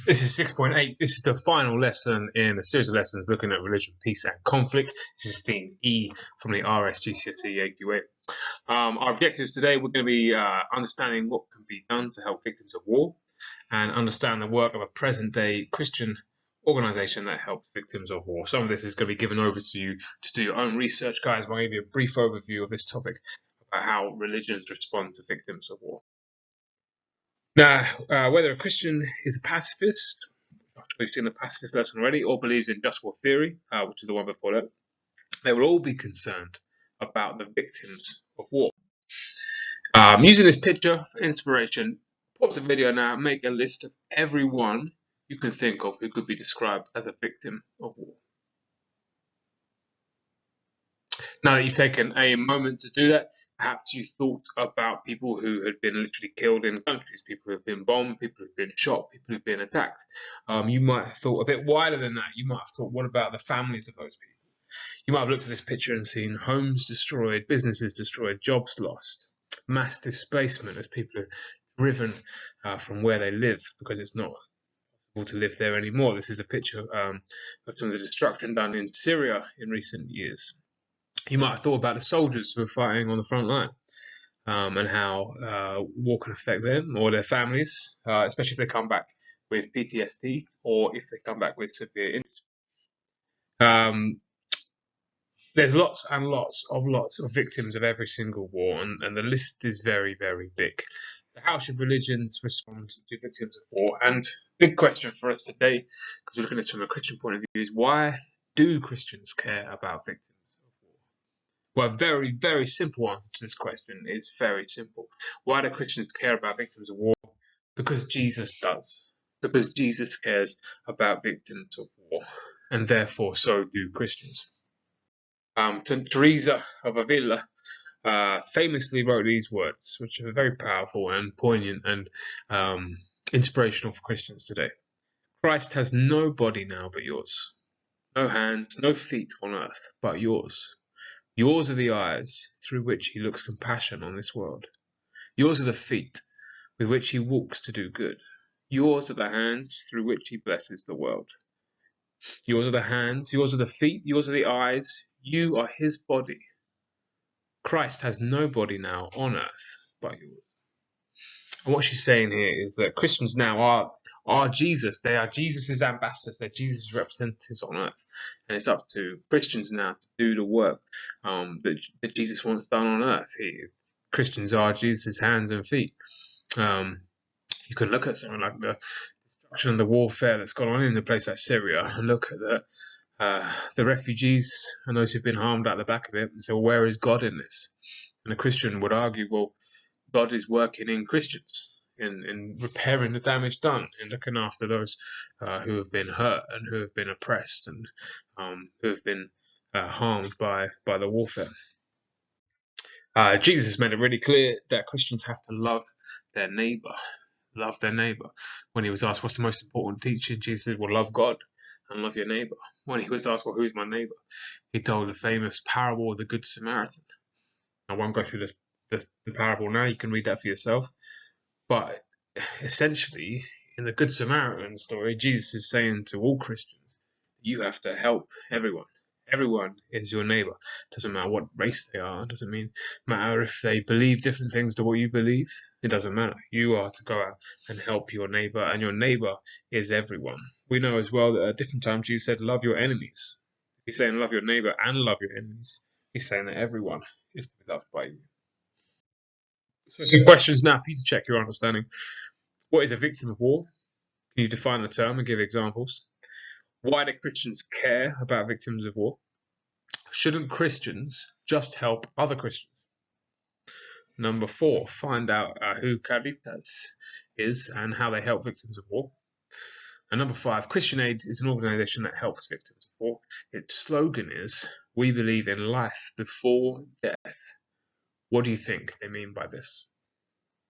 This is 6.8. This is the final lesson in a series of lessons looking at religion, peace, and conflict. This is theme E from the RS GCSE AQA. Our objectives today, we're going to be understanding what can be done to help victims of war and understand the work of a present-day Christian organisation that helps victims of war. Some of this is going to be given over to you to do your own research, guys. I'm going to give you a brief overview of this topic about how religions respond to victims of war. Now, whether a Christian is a pacifist, we've seen the pacifist lesson already, or believes in just war theory, which is the one before that, they will all be concerned about the victims of war. Using this picture for inspiration, pause the video now, make a list of everyone you can think of who could be described as a victim of war. Now that you've taken a moment to do that, perhaps you thought about people who had been literally killed in countries, people who have been bombed, people who have been shot, people who have been attacked. You might have thought a bit wider than that. You might have thought, what about the families of those people? You might have looked at this picture and seen homes destroyed, businesses destroyed, jobs lost, mass displacement as people are driven from where they live because it's not possible to live there anymore. This is a picture of some of the destruction done in Syria in recent years. You might have thought about the soldiers who are fighting on the front line and how war can affect them or their families, especially if they come back with PTSD or if they come back with severe injuries. There's lots and lots of victims of every single war, and the list is very, very big. So how should religions respond to victims of war? And big question for us today, because we're looking at this from a Christian point of view, is why do Christians care about victims? Well, a very, very simple answer to this question is very simple. Why do Christians care about victims of war? Because Jesus does. Because Jesus cares about victims of war, and therefore so do Christians. St. Teresa of Avila famously wrote these words, which are very powerful and poignant and inspirational for Christians today. Christ has no body now but yours, no hands, no feet on earth but yours. Yours are the eyes through which he looks compassion on this world. Yours are the feet with which he walks to do good. Yours are the hands through which he blesses the world. Yours are the hands, yours are the feet, yours are the eyes. You are his body. Christ has no body now on earth but yours. And what she's saying here is that Christians now are Jesus. They are Jesus' ambassadors. They're Jesus' representatives on earth. And it's up to Christians now to do the work that Jesus wants done on earth. Christians are Jesus' hands and feet. You can look at something like the destruction and the warfare that's gone on in a place like Syria and look at the refugees and those who've been harmed at the back of it and say, well, where is God in this? And a Christian would argue, well, God is working in Christians, in repairing the damage done, in looking after those who have been hurt and who have been oppressed and who have been harmed by the warfare. Jesus made it really clear that Christians have to love their neighbour. Love their neighbour. When he was asked what's the most important teaching, Jesus said, well, love God and love your neighbour. When he was asked, well, who's my neighbour? He told the famous parable of the Good Samaritan. I won't go through the parable now, you can read that for yourself. But essentially, in the Good Samaritan story, Jesus is saying to all Christians, you have to help everyone. Everyone is your neighbour. Doesn't matter what race they are. Doesn't matter if they believe different things to what you believe. It doesn't matter. You are to go out and help your neighbour, and your neighbour is everyone. We know as well that at different times Jesus said, love your enemies. He's saying love your neighbour and love your enemies. He's saying that everyone is to be loved by you. So some questions now for you to check your understanding. What is a victim of war? Can you define the term and give examples? Why do Christians care about victims of war? Shouldn't Christians just help other Christians? Number 4, find out who Caritas is and how they help victims of war. And number 5, Christian Aid is an organisation that helps victims of war. Its slogan is, we believe in life before death. What do you think they mean by this?